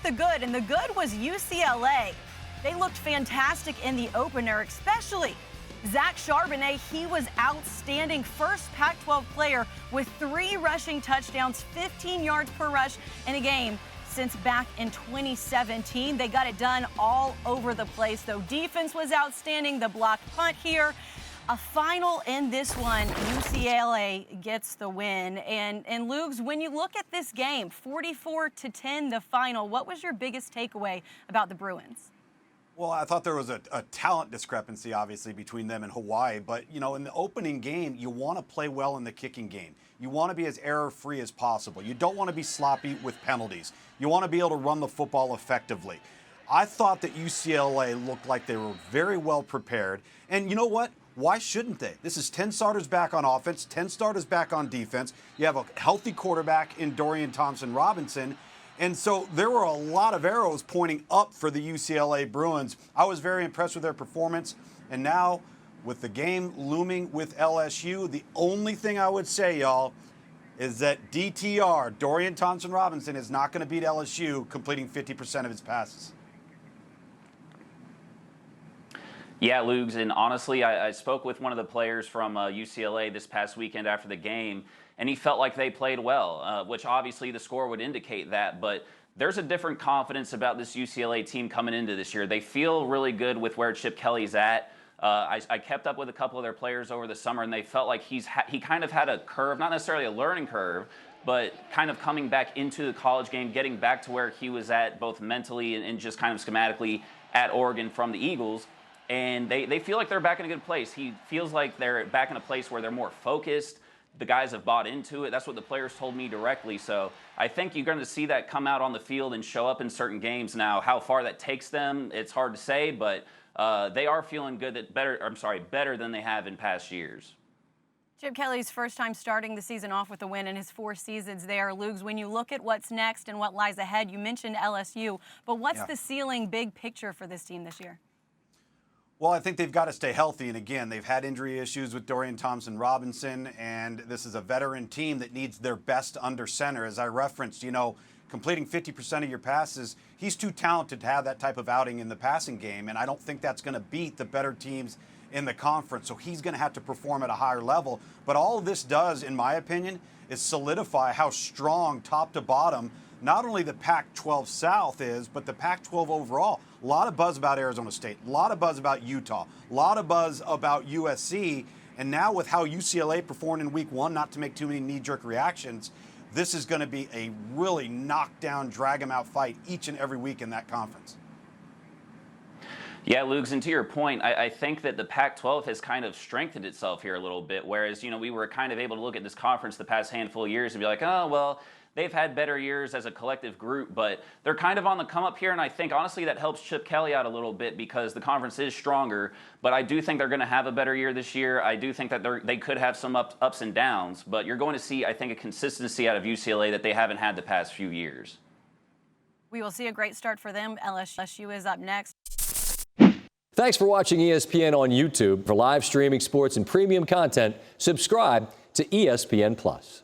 the good, and the good was UCLA. They looked fantastic in the opener, especially Zach Charbonnet. He was outstanding. First Pac-12 player with 3 rushing touchdowns, 15 yards per rush in a game since back in 2017. They got it done all over the place, though. Defense was outstanding. The blocked punt here. A final in this one, UCLA gets the win. And Lugs, when you look at this game, 44-10, the final, what was your biggest takeaway about the Bruins? Well, I thought there was a talent discrepancy, obviously, between them and Hawaii. But, you know, in the opening game, you want to play well in the kicking game. You want to be as error-free as possible. You don't want to be sloppy with penalties. You want to be able to run the football effectively. I thought that UCLA looked like they were very well prepared. And you know what? Why shouldn't they? This is 10 starters back on offense, 10 starters back on defense. You have a healthy quarterback in Dorian Thompson-Robinson. And so there were a lot of arrows pointing up for the UCLA Bruins. I was very impressed with their performance. And now, with the game looming with LSU, the only thing I would say, y'all, is that DTR, Dorian Thompson-Robinson, is not going to beat LSU completing 50% of his passes. Yeah, Lugs, and honestly, I spoke with one of the players from UCLA this past weekend after the game, and he felt like they played well, which obviously the score would indicate that, but there's a different confidence about this UCLA team coming into this year. They feel really good with where Chip Kelly's at. I kept up with a couple of their players over the summer, and they felt like he kind of had a curve, not necessarily a learning curve, but kind of coming back into the college game, getting back to where he was at both mentally and just kind of schematically at Oregon from the Eagles. And they feel like they're back in a good place. He feels like they're back in a place where they're more focused. The guys have bought into it. That's what the players told me directly. So I think you're going to see that come out on the field and show up in certain games. Now, how far that takes them, it's hard to say, but they are feeling good, better than they have in past years. Chip Kelly's first time starting the season off with a win in his 4 seasons there. Lugs, when you look at what's next and what lies ahead, you mentioned LSU, but what's the ceiling, big picture for this team this year? Well, I think they've got to stay healthy. And again, they've had injury issues with Dorian Thompson-Robinson, and this is a veteran team that needs their best under center. As I referenced, you know, completing 50% of your passes, he's too talented to have that type of outing in the passing game. And I don't think that's going to beat the better teams in the conference. So he's going to have to perform at a higher level. But all of this does, in my opinion, is solidify how strong top to bottom not only the Pac-12 South is, but the Pac-12 overall. A lot of buzz about Arizona State, a lot of buzz about Utah, a lot of buzz about USC. And now with how UCLA performed in week 1, not to make too many knee-jerk reactions, this is going to be a really knockdown, drag-em-out fight each and every week in that conference. Yeah, Lugs, and to your point, I think that the Pac-12 has kind of strengthened itself here a little bit, whereas, you know, we were kind of able to look at this conference the past handful of years and be like, oh, well, they've had better years as a collective group, but they're kind of on the come up here, and I think, honestly, that helps Chip Kelly out a little bit because the conference is stronger, but I do think they're going to have a better year this year. I do think that they could have some ups and downs, but you're going to see, I think, a consistency out of UCLA that they haven't had the past few years. We will see a great start for them. LSU is up next. Thanks for watching ESPN on YouTube. For live streaming sports and premium content, subscribe to ESPN+.